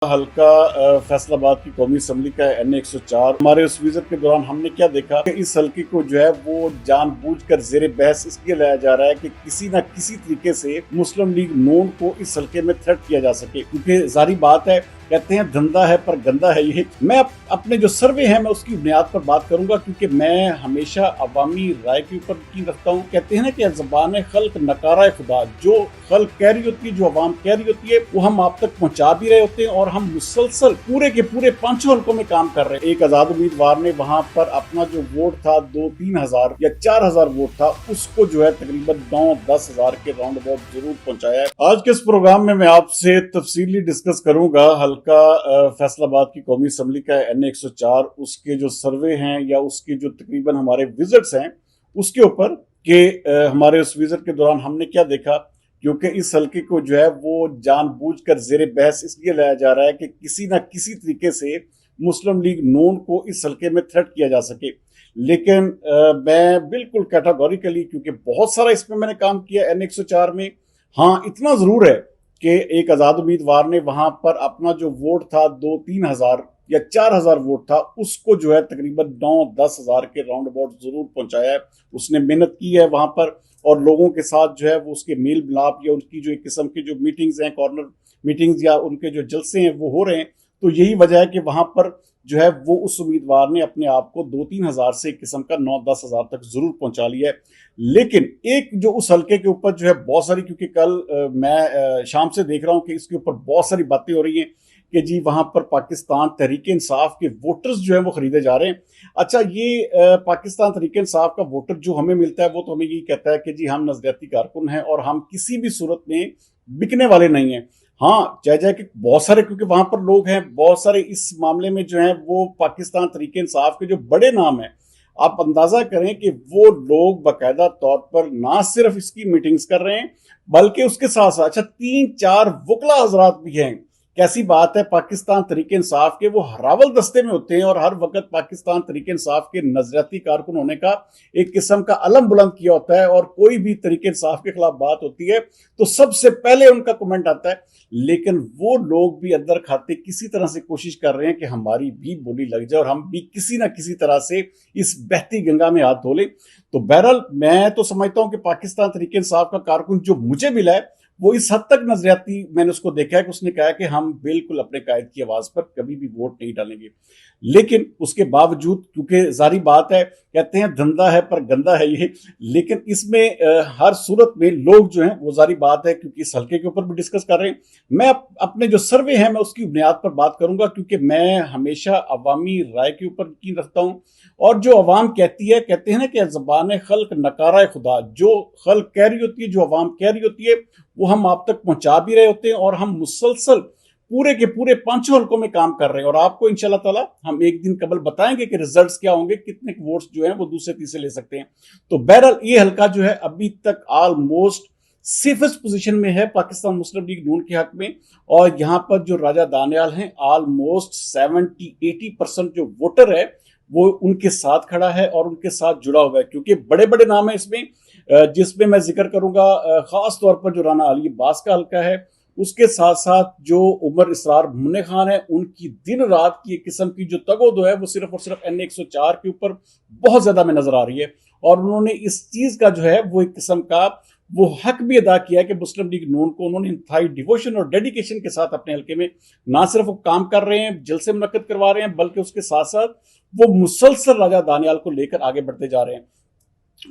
हल्का फैसलाबाद की कौमी असम्बली का NA 104 हमारे उस विजिट के दौरान हमने क्या देखा कि इस हल्के को जो है वो जानबूझकर जेरे बहस इसलिए लाया जा रहा है कि किसी ना किसी तरीके से मुस्लिम लीग नून को इस हल्के में थ्रेट किया जा सके, क्योंकि जारी बात है, कहते हैं धंधा है पर गंदा है ये। मैं अपने जो सर्वे है मैं उसकी बुनियाद पर बात करूंगा, क्योंकि मैं हमेशा अवामी राय के ऊपर यकीन रखता हूँ। कहते हैं ना कि ज़बान खल्क नकारा खुदा, जो खल्क कह रही होती है, जो अवाम कह रही होती है, वो हम आप तक पहुंचा भी रहे होते हैं और हम मुसलसल पूरे के पूरे 5 हल्कों में काम कर रहे हैं। एक आजाद उम्मीदवार ने वहां पर अपना जो वोट था 2-3 हजार या 4 हजार वोट था, उसको जो है तकरीबन 9-10 हजार के राउंड अबाउट जरूर पहुंचाया है। आज के इस प्रोग्राम में मैं आपसे तफसीली डिस्कस करूंगा हल्का फैसलाबाद की कौमी असम्बली का NA 104, उसके जो सर्वे हैं या उसके जो तकरीबन हमारे विजिट्स हैं उसके ऊपर कि हमारे उस विजिट के दौरान हमने क्या देखा। क्योंकि इस हल्के को जो है वो जानबूझकर जेरे बहस इसलिए लाया जा रहा है कि किसी ना किसी तरीके से मुस्लिम लीग नून को इस हल्के में थ्रेट किया जा सके। लेकिन मैं बिल्कुल कैटेगोरिकली, क्योंकि बहुत सारा इसमें मैंने काम किया NA 104 में, हाँ इतना जरूर है कि एक आजाद उम्मीदवार ने वहां पर अपना जो वोट था 2-3 हजार या 4 हजार वोट था, उसको जो है तकरीबन 9-10 हजार के राउंड अबाउट जरूर पहुंचाया है। उसने मेहनत की है वहां पर और लोगों के साथ जो है वो उसके मेल मिलाप या उनकी जो एक किस्म की जो मीटिंग्स हैं, कॉर्नर मीटिंग्स या उनके जो जलसे हैं वो हो रहे हैं। तो यही वजह है कि वहां पर जो है वो उस उम्मीदवार ने अपने आप को 2-3 हजार से एक किस्म का 9-10 हजार तक जरूर पहुंचा लिया है। लेकिन एक जो उस हल्के के ऊपर जो है बहुत सारी, क्योंकि कल मैं शाम से देख रहा हूं कि इसके ऊपर बहुत सारी बातें हो रही हैं कि जी वहां पर पाकिस्तान तहरीक इंसाफ के वोटर्स जो है वो खरीदे जा रहे हैं। अच्छा, ये पाकिस्तान तहरीक इंसाफ का वोटर जो हमें मिलता है वो तो हमें यही कहता है कि जी हम नजरियाती कारकुन हैं और हम किसी भी सूरत में बिकने वाले नहीं हैं। हाँ, चाहे कि बहुत सारे, क्योंकि वहां पर लोग हैं बहुत सारे इस मामले में जो है वो पाकिस्तान तहरीक इंसाफ के जो बड़े नाम हैं, आप अंदाजा करें कि वो लोग बाकायदा तौर पर ना सिर्फ इसकी मीटिंग्स कर रहे हैं बल्कि उसके साथ साथ अच्छा 3-4 वकला हजरात भी हैं। कैसी बात है, पाकिस्तान तहरीक इंसाफ के वो हरावल दस्ते में होते हैं और हर वक्त पाकिस्तान तहरीक इंसाफ के नजरियाती कारकुन होने का एक किस्म का अलम बुलंद किया होता है और कोई भी तहरीक इंसाफ के खिलाफ बात होती है तो सबसे पहले उनका कमेंट आता है। लेकिन वो लोग भी अंदर खाते किसी तरह से कोशिश कर रहे हैं कि हमारी भी बोली लग जाए और हम भी किसी ना किसी तरह से इस बहती गंगा में हाथ धो लें। तो बहरहाल मैं तो समझता हूं कि पाकिस्तान तहरीक इंसाफ का कारकुन जो मुझे मिला है वो इस हद तक नजरियाती, मैंने उसको देखा है कि उसने कहा कि हम बिल्कुल अपने कायद की आवाज पर कभी भी वोट नहीं डालेंगे। लेकिन उसके बावजूद, क्योंकि जारी बात है, कहते हैं धंधा है पर गंदा है ये, लेकिन इसमें हर सूरत में लोग जो हैं वो जारी बात है, क्योंकि इस हल्के के ऊपर भी डिस्कस कर रहे हैं। मैं अपने जो सर्वे है मैं उसकी बुनियाद पर बात करूंगा, क्योंकि मैं हमेशा अवामी राय के ऊपर यकीन रखता हूं और जो अवाम कहती है, कहते हैं ना कि ज़बान खल्क नकारा खुदा, जो खल्क कह रही होती है, जो अवाम कह रही होती है, वो हम आप तक पहुंचा भी रहे होते हैं और हम मुसलसल पूरे के पूरे 5 हल्कों में काम कर रहे हैं। और आपको इंशाल्लाह ताला हम एक दिन कबल बताएंगे कि रिजल्ट्स क्या होंगे, कितने वोट्स जो हैं वो दूसरे तीसरे ले सकते हैं। तो बहरहाल ये हल्का जो है अभी तक ऑलमोस्ट सेफेस्ट पोजीशन में है पाकिस्तान मुस्लिम लीग नून के हक में। और यहाँ पर जो राजा दानियाल हैं, ऑलमोस्ट 70-80% जो वोटर है वो उनके साथ खड़ा है और उनके साथ जुड़ा हुआ है, क्योंकि बड़े बड़े नाम है इसमें, जिसमें मैं जिक्र करूंगा खास तौर पर जो राना अली अब्बास का हल्का है, उसके साथ साथ जो उमर इसरार मुन्ने खान है, उनकी दिन रात की एक किस्म की जो तगोदो है वो सिर्फ और सिर्फ NA 104 के ऊपर बहुत ज्यादा में नजर आ रही है। और उन्होंने इस चीज का जो है वो एक किस्म का वो हक भी अदा किया कि मुस्लिम लीग नून को उन्होंने इंतहाई डिवोशन और डेडिकेशन के साथ अपने हल्के में ना सिर्फ वो काम कर रहे हैं, जलसे मुनक्किद करवा रहे हैं, बल्कि उसके साथ साथ वो मुसलसल राजा दानियाल को लेकर आगे बढ़ते जा रहे हैं।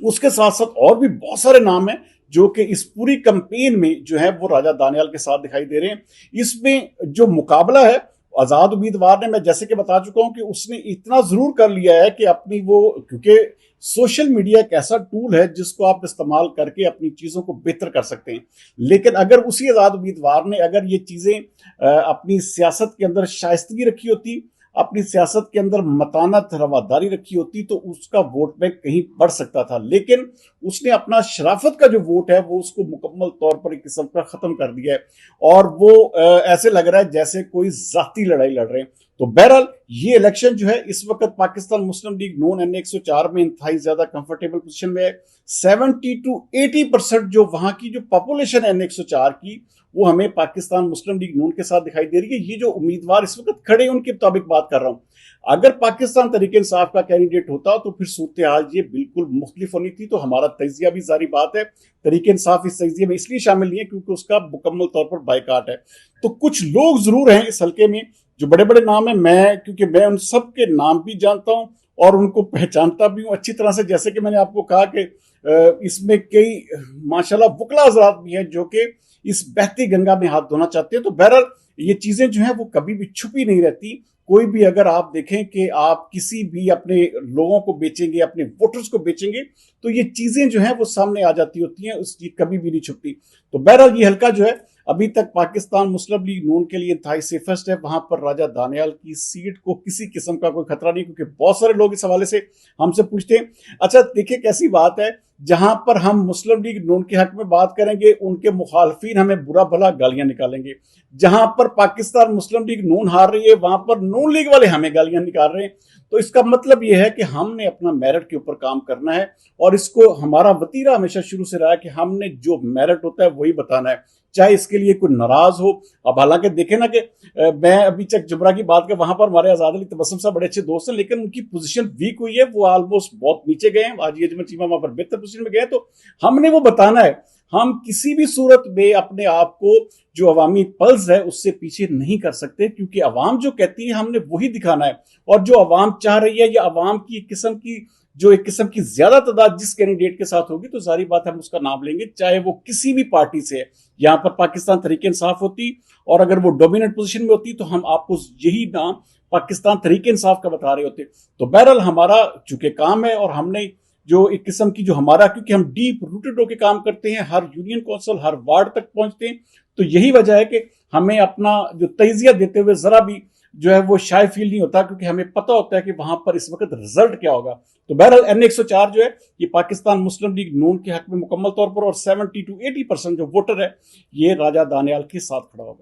उसके साथ साथ और भी बहुत सारे नाम हैं जो कि इस पूरी कैंपेन में जो है वो राजा दानियाल के साथ दिखाई दे रहे हैं। इसमें जो मुकाबला है, आजाद उम्मीदवार ने, मैं जैसे कि बता चुका हूं कि उसने इतना जरूर कर लिया है कि अपनी वो, क्योंकि सोशल मीडिया एक ऐसा टूल है जिसको आप इस्तेमाल करके अपनी चीजों को बेहतर कर सकते हैं। लेकिन अगर उसी आजाद उम्मीदवार ने अगर ये चीजें अपनी सियासत के अंदर शाइस्तगी रखी होती, अपनी सियासत के अंदर मतानत रवादारी रखी होती, तो उसका वोट बैंक कहीं बढ़ सकता था। लेकिन उसने अपना शराफत का जो वोट है वो उसको मुकम्मल तौर पर एक किस्म का खत्म कर दिया है और वो ऐसे लग रहा है जैसे कोई जाती लड़ाई लड़ रहे हैं। तो बहरहाल ये इलेक्शन जो है इस वक्त पाकिस्तान मुस्लिम लीग नून एन 104 में इंतहाई ज्यादा कंफर्टेबल पोजीशन में है। 70 to 80% जो वहां की जो पॉपुलेशन है एन 104 की, वो हमें पाकिस्तान मुस्लिम लीग नून के साथ दिखाई दे रही है। ये जो उम्मीदवार इस वक्त खड़े हैं उनके मुताबिक बात कर रहा हूं। अगर पाकिस्तान तरीके इंसाफ का कैंडिडेट होता तो फिर सूरत हाल ये बिल्कुल मुख्तलिफ होनी थी। तो हमारा तजिया भी जारी बात है, तरीके इंसाफ इस तजिए में इसलिए शामिल नहीं है क्योंकि उसका मुकम्मल तौर पर बाइकाट है। तो कुछ लोग जरूर हैं इस हल्के में जो बड़े बड़े नाम है, क्योंकि मैं उन सब के नाम भी जानता हूं और उनको पहचानता भी हूं अच्छी तरह से। जैसे कि मैंने आपको कहा कि इसमें कई माशाल्लाह वकला हज़रात भी हैं जो कि इस बहती गंगा में हाथ धोना चाहते हैं। तो बहरहाल ये चीजें जो हैं वो कभी भी छुपी नहीं रहती। कोई भी अगर आप देखें कि आप किसी भी अपने लोगों को बेचेंगे, अपने वोटर्स को बेचेंगे, तो ये चीजें जो हैं वो सामने आ जाती होती हैं, उसकी कभी भी नहीं छुपती। तो बहरहाल ये हल्का जो है अभी तक पाकिस्तान मुस्लिम लीग नून के लिए इंतहाई सेफेस्ट है। वहां पर राजा दानियाल की सीट को किसी किस्म का कोई खतरा नहीं, क्योंकि बहुत सारे लोग इस हवाले से हमसे पूछते हैं। अच्छा देखिए कैसी बात है, जहां पर हम मुस्लिम लीग नून के हक में बात करेंगे उनके मुखालफिन हमें बुरा भला गालियां निकालेंगे। जहां पर पाकिस्तान मुस्लिम लीग नून हार रही है वहां पर नून लीग वाले हमें गालियां निकाल रहे हैं। तो इसका मतलब यह है कि हमने अपना मेरिट के ऊपर काम करना है और इसको हमारा वतीरा हमेशा शुरू से रहा है कि हमने जो मेरिट होता है वही बताना है, चाहे इसके लिए कोई नाराज हो। अब हालांकि देखे ना कि मैं अभी तक जबरा की बात कर, वहां पर हमारे आजाद अली तबस्सुम साहब बड़े अच्छे दोस्त हैं, लेकिन उनकी पोजीशन वीक हुई है, वो ऑलमोस्ट बहुत नीचे गए हैं। आज ये जब चीमा वहां पर बेहतर पोजीशन में गए, तो हमने वो बताना है। हम किसी भी सूरत में अपने आप को जो अवामी पल्स है उससे पीछे नहीं कर सकते, क्योंकि अवाम जो कहती है हमने वही दिखाना है। और जो अवाम चाह रही है या अवाम की एक किस्म की ज्यादा तादाद जिस कैंडिडेट के साथ होगी, तो सारी बात हम उसका नाम लेंगे, चाहे वो किसी भी पार्टी से है। यहां पर पाकिस्तान तरीके इंसाफ होती और अगर वो डोमिनेंट पोजीशन में होती तो हम आपको यही नाम पाकिस्तान तरीके इंसाफ का बता रहे होते। तो बहरहाल हमारा चूंकि काम है और हमने जो एक किस्म की जो हमारा, क्योंकि हम डीप रूटेड होकर काम करते हैं, हर यूनियन काउंसिल हर वार्ड तक पहुंचते हैं, तो यही वजह है कि हमें अपना जो तजिया देते हुए जरा भी जो है वो शाय फील नहीं होता, क्योंकि हमें पता होता है कि वहां पर इस वक्त रिजल्ट क्या होगा। तो बहरहाल एन 104 जो है ये पाकिस्तान मुस्लिम लीग नून के हक में मुकम्मल तौर पर और 70 to 80% जो वोटर है ये राजा दानियाल के साथ खड़ा होगा।